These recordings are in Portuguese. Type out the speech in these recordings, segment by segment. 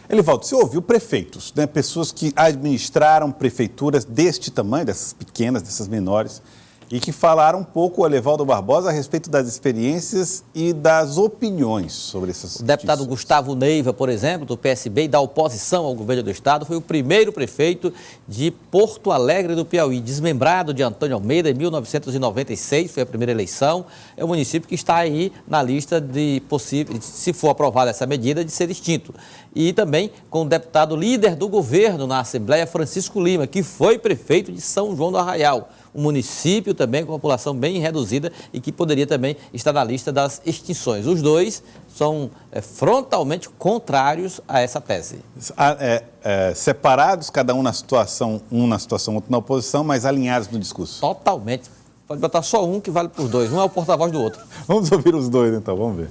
Elivaldo, você ouviu prefeitos, né? Pessoas que administraram prefeituras deste tamanho, dessas pequenas, dessas menores, e que falaram um pouco, o Elivaldo Barbosa, a respeito das experiências e das opiniões sobre essas O deputado Gustavo Neiva, por exemplo, do PSB e da oposição ao governo do estado, foi o primeiro prefeito de Porto Alegre do Piauí, desmembrado de Antônio Almeida em 1996, foi a primeira eleição. É um município que está aí na lista de possíveis, se for aprovada essa medida, de ser extinto. E também com o deputado líder do governo na Assembleia, Francisco Lima, que foi prefeito de São João do Arraial, um município também com uma população bem reduzida e que poderia também estar na lista das extinções. Os dois são frontalmente contrários a essa tese. Separados, cada um na situação, outro na oposição, mas alinhados no discurso. Totalmente. Pode botar só um que vale para os dois. Um é o porta-voz do outro. Vamos ouvir os dois, então. Vamos ver.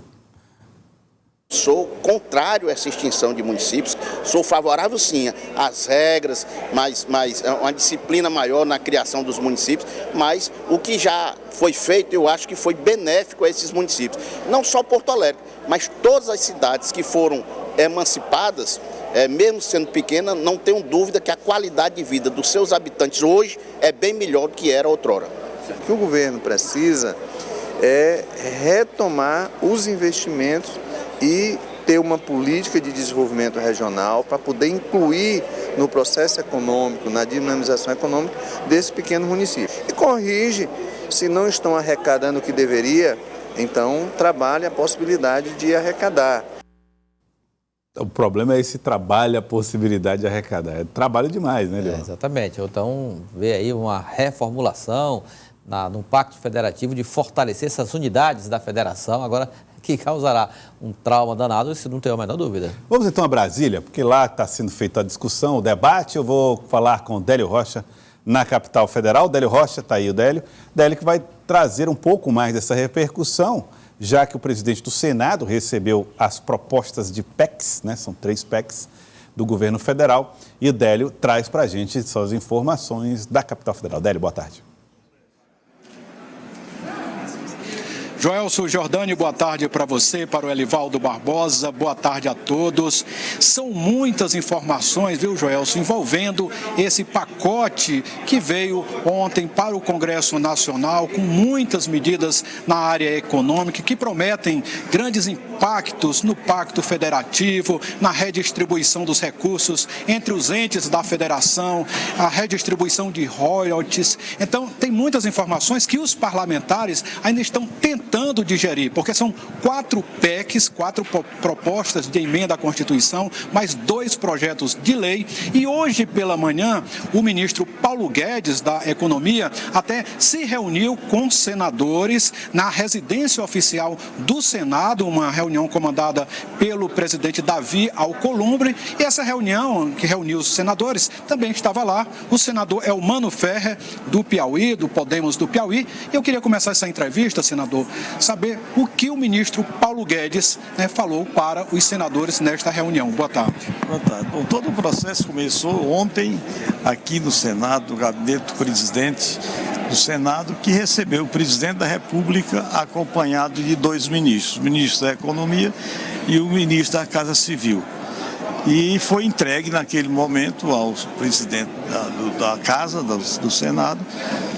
Sou contrário a essa extinção de municípios, sou favorável sim às regras, uma disciplina maior na criação dos municípios, mas o que já foi feito eu acho que foi benéfico a esses municípios. Não só Porto Alegre, mas todas as cidades que foram emancipadas, mesmo sendo pequena, não tenho dúvida que a qualidade de vida dos seus habitantes hoje é bem melhor do que era outrora. O que o governo precisa é retomar os investimentos e ter uma política de desenvolvimento regional para poder incluir no processo econômico, na dinamização econômica desse pequeno município. E corrige, se não estão arrecadando o que deveria, então trabalha a possibilidade de arrecadar. O problema é esse trabalho, a possibilidade de arrecadar. É trabalho demais, né, Leandro? Exatamente. Então, vê aí uma reformulação no Pacto Federativo de fortalecer essas unidades da federação, agora que causará um trauma danado, isso não tem a menor dúvida. Vamos então a Brasília, porque lá está sendo feita a discussão, o debate. Eu vou falar com o Délio Rocha, na capital federal. Délio Rocha, está aí o Délio. Délio que vai trazer um pouco mais dessa repercussão, já que o presidente do Senado recebeu as propostas de PECs, né? São 3 PECs do governo federal. E o Délio traz para a gente suas informações da capital federal. Délio, boa tarde. Joelson Jordani, boa tarde para você, para o Elivaldo Barbosa, boa tarde a todos. São muitas informações, viu, Joelson, envolvendo esse pacote que veio ontem para o Congresso Nacional, com muitas medidas na área econômica que prometem grandes impactos no Pacto Federativo, na redistribuição dos recursos entre os entes da federação, a redistribuição de royalties. Então, tem muitas informações que os parlamentares ainda estão tentando digerir, porque são 4 PECs, 4 propostas de emenda à Constituição, mais 2 projetos de lei. E hoje pela manhã, o ministro Paulo Guedes, da Economia, até se reuniu com senadores na residência oficial do Senado, uma reunião comandada pelo presidente Davi Alcolumbre. E essa reunião, que reuniu os senadores, também estava lá o senador Elmano Ferrer, do Piauí, do Podemos do Piauí. E eu queria começar essa entrevista, senador, saber o que o ministro Paulo Guedes falou para os senadores nesta reunião. Boa tarde. Boa tarde. Bom, todo o processo começou ontem aqui no Senado, no gabinete do presidente do Senado, que recebeu o presidente da República acompanhado de 2 ministros, o ministro da Economia e o ministro da Casa Civil. E foi entregue naquele momento ao presidente da Casa, do Senado,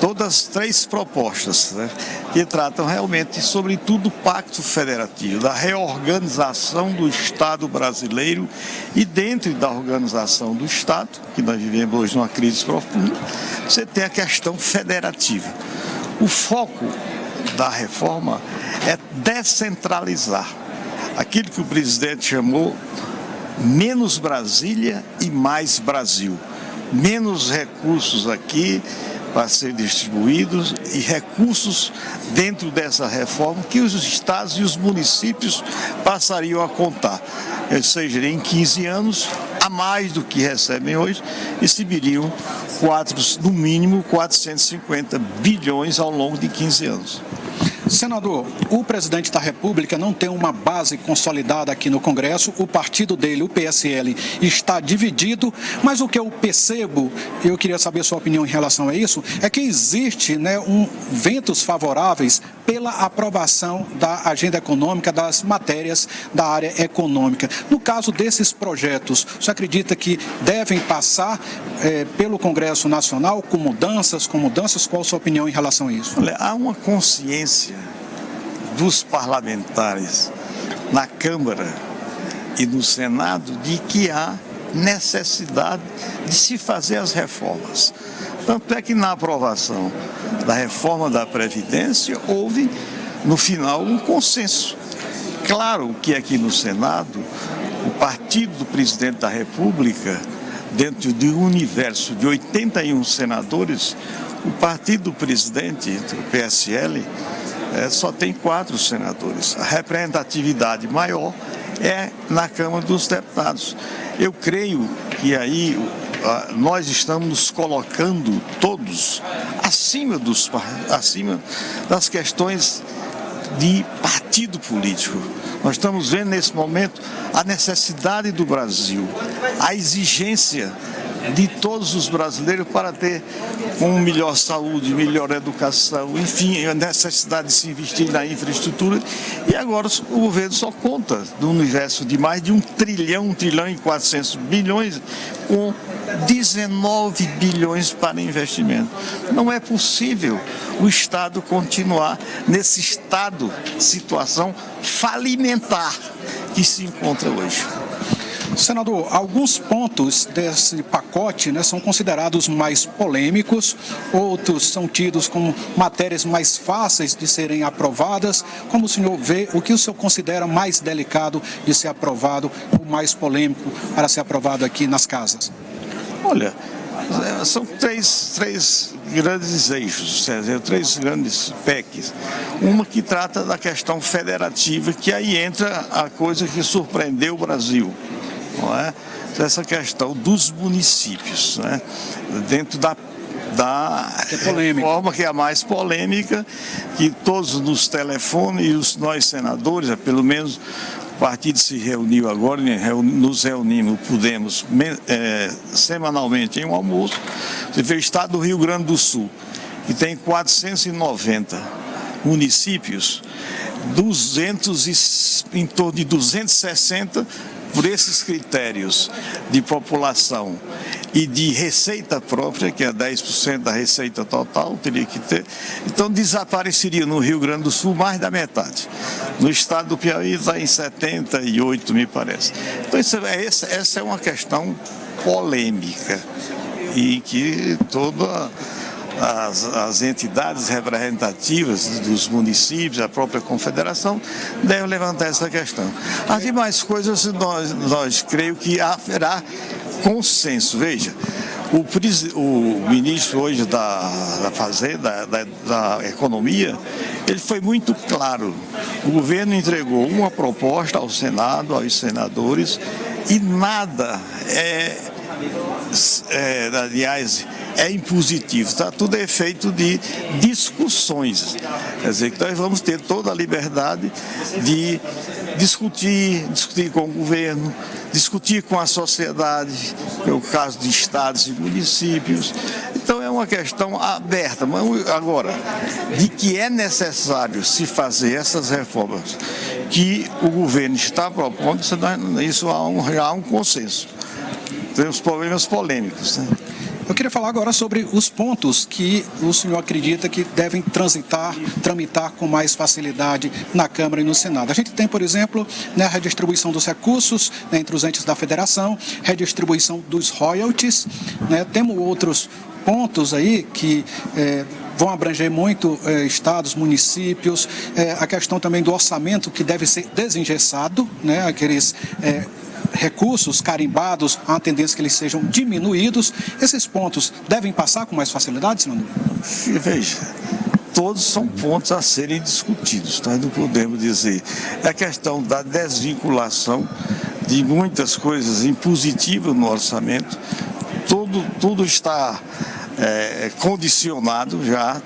todas as 3 propostas, né, que tratam realmente, sobretudo, do Pacto Federativo, da reorganização do Estado brasileiro e dentro da organização do Estado, que nós vivemos hoje numa crise profunda, você tem a questão federativa. O foco da reforma é descentralizar aquilo que o presidente chamou menos Brasília e mais Brasil. Menos recursos aqui para serem distribuídos e recursos dentro dessa reforma que os estados e os municípios passariam a contar. Ou seja, em 15 anos, a mais do que recebem hoje, receberiam no mínimo 450 bilhões ao longo de 15 anos. Senador, o presidente da República não tem uma base consolidada aqui no Congresso. O partido dele, o PSL, está dividido, mas o que eu percebo, eu queria saber a sua opinião em relação a isso, é que existe, né, ventos favoráveis pela aprovação da agenda econômica, das matérias da área econômica. No caso desses projetos, você acredita que devem passar pelo Congresso Nacional com mudanças? Qual a sua opinião em relação a isso? Olha, há uma consciência dos parlamentares na Câmara e no Senado de que há necessidade de se fazer as reformas. Tanto é que na aprovação da reforma da Previdência houve, no final, um consenso. Claro que aqui no Senado, o partido do presidente da República, dentro de um universo de 81 senadores, o partido do presidente, do PSL, só tem 4 senadores. A representatividade maior é na Câmara dos Deputados. Eu creio que aí nós estamos nos colocando todos acima das questões de partido político. Nós estamos vendo nesse momento a necessidade do Brasil, a exigência de todos os brasileiros para ter uma melhor saúde, melhor educação, enfim, a necessidade de se investir na infraestrutura. E agora o governo só conta do universo de mais de 1 trilhão e 400 bilhões, com 19 bilhões para investimento. Não é possível o Estado continuar nesse estado, situação falimentar que se encontra hoje. Senador, alguns pontos desse pacote, né, são considerados mais polêmicos, outros são tidos como matérias mais fáceis de serem aprovadas. Como o senhor vê, o que o senhor considera mais delicado de ser aprovado, o mais polêmico para ser aprovado aqui nas casas? Olha, são três grandes eixos, 3 grandes PECs. Uma que trata da questão federativa, que aí entra a coisa que surpreendeu o Brasil. Não é? Essa questão dos municípios, né? Dentro da reforma que é a mais polêmica, que todos nos telefones e nós senadores, pelo menos o partido se reuniu agora, nos reunimos, pudemos semanalmente em um almoço. Você vê o estado do Rio Grande do Sul, que tem 490 municípios, em torno de 260 por esses critérios de população e de receita própria, que é 10% da receita total, teria que ter. Então desapareceria no Rio Grande do Sul mais da metade. No estado do Piauí está em 78, me parece. Então essa é uma questão polêmica e que todas as entidades representativas dos municípios, a própria confederação, devem levantar essa questão. As demais coisas, nós creio que haverá consenso. Veja, o ministro hoje da Fazenda, da Economia, ele foi muito claro. O governo entregou uma proposta ao Senado, aos senadores, e nada aliás, é impositivo, está tudo é feito de discussões. Quer dizer, que nós vamos ter toda a liberdade de discutir com o governo, discutir com a sociedade, que é o caso de estados e municípios. Então é uma questão aberta, mas agora, de que é necessário se fazer essas reformas que o governo está propondo, isso há um consenso. Tem os problemas polêmicos, né? Eu queria falar agora sobre os pontos que o senhor acredita que devem tramitar com mais facilidade na Câmara e no Senado. A gente tem, por exemplo, né, a redistribuição dos recursos, né, entre os entes da federação, redistribuição dos royalties, né, temos outros pontos aí que vão abranger muito estados, municípios, a questão também do orçamento que deve ser desengessado, né, aqueles recursos carimbados, há uma tendência que eles sejam diminuídos. Esses pontos devem passar com mais facilidade, senador? Veja, todos são pontos a serem discutidos, nós não podemos dizer. É a questão da desvinculação de muitas coisas impositivas no orçamento, tudo está condicionado já,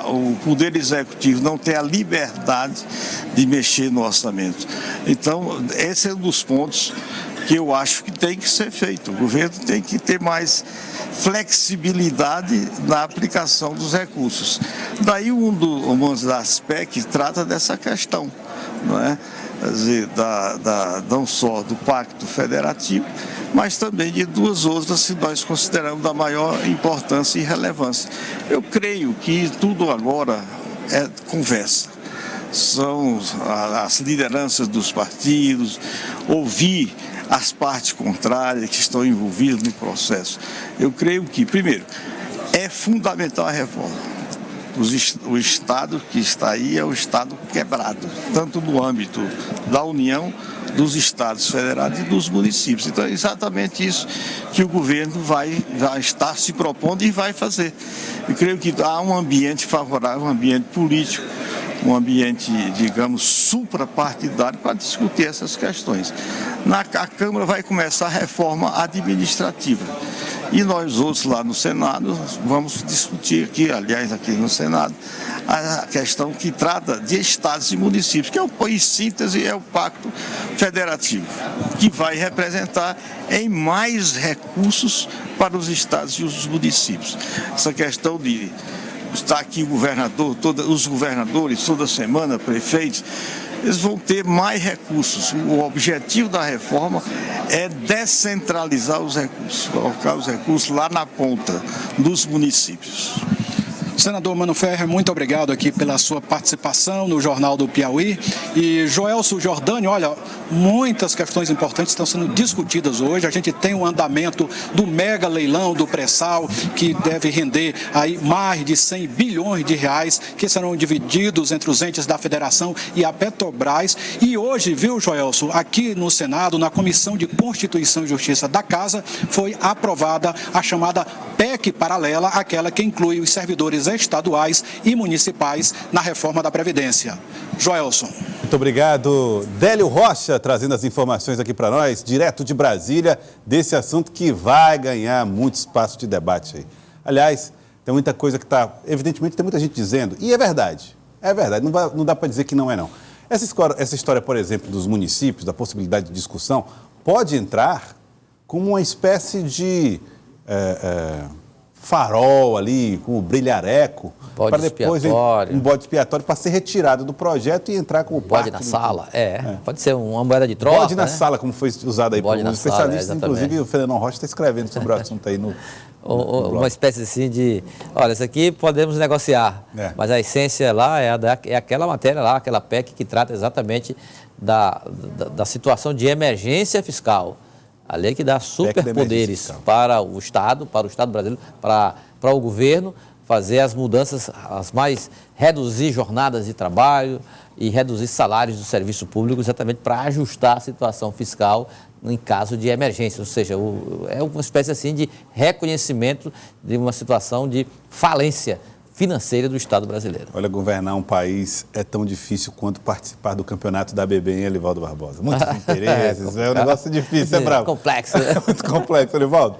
o Poder Executivo não tem a liberdade de mexer no orçamento. Então, esse é um dos pontos que eu acho que tem que ser feito. O governo tem que ter mais flexibilidade na aplicação dos recursos. Daí uma das PEC trata dessa questão, não é? Quer dizer, não só do Pacto Federativo, mas também de duas outras que nós consideramos da maior importância e relevância. Eu creio que tudo agora é conversa. São as lideranças dos partidos, ouvir as partes contrárias que estão envolvidas no processo. Eu creio que, primeiro, é fundamental a reforma. O Estado que está aí é o Estado quebrado, tanto no âmbito da União, dos Estados federados e dos municípios. Então é exatamente isso que o governo vai estar se propondo e vai fazer. Eu creio que há um ambiente favorável, um ambiente político, um ambiente, digamos, suprapartidário para discutir essas questões. A Câmara vai começar a reforma administrativa. E nós outros lá no Senado vamos discutir aqui no Senado, a questão que trata de estados e municípios, que é em síntese é o Pacto Federativo, que vai representar em mais recursos para os estados e os municípios. Essa questão de estar aqui os governadores toda semana, prefeitos, eles vão ter mais recursos. O objetivo da reforma é descentralizar os recursos, colocar os recursos lá na ponta dos municípios. Senador Mano Ferrer, muito obrigado aqui pela sua participação no Jornal do Piauí. E Joelso Jordânio, olha, muitas questões importantes estão sendo discutidas hoje. A gente tem o andamento do mega leilão do pré-sal, que deve render aí mais de 100 bilhões de reais, que serão divididos entre os entes da Federação e a Petrobras. E hoje, viu, Joelso, aqui no Senado, na Comissão de Constituição e Justiça da Casa, foi aprovada a chamada PEC paralela, aquela que inclui os servidores estaduais e municipais na reforma da Previdência. Joelson. Muito obrigado. Délio Rocha trazendo as informações aqui para nós, direto de Brasília, desse assunto que vai ganhar muito espaço de debate aí. Aliás, tem muita coisa que está... Evidentemente, tem muita gente dizendo, e é verdade, não dá para dizer que não é não. Essa história, por exemplo, dos municípios, da possibilidade de discussão, pode entrar como uma espécie de... farol ali, com o brilhareco, para depois um bode expiatório para ser retirado do projeto e entrar com o bode na sala, pode ser uma moeda de troca. Bode na sala, como foi usado aí por um especialista, inclusive o Fernando Rocha está escrevendo sobre o assunto aí no uma espécie assim de, olha, isso aqui podemos negociar, mas a essência lá é aquela matéria lá, aquela PEC que trata exatamente da situação de emergência fiscal. A lei que dá superpoderes para o Estado brasileiro, para o governo, fazer as mudanças, reduzir jornadas de trabalho e reduzir salários do serviço público, exatamente para ajustar a situação fiscal em caso de emergência. Ou seja, é uma espécie assim de reconhecimento de uma situação de falência financeira do Estado brasileiro. Olha, governar um país é tão difícil quanto participar do campeonato da ABB em Elivaldo Barbosa. Muitos interesses, é um negócio difícil, é bravo. Complexo. É muito complexo, Elivaldo.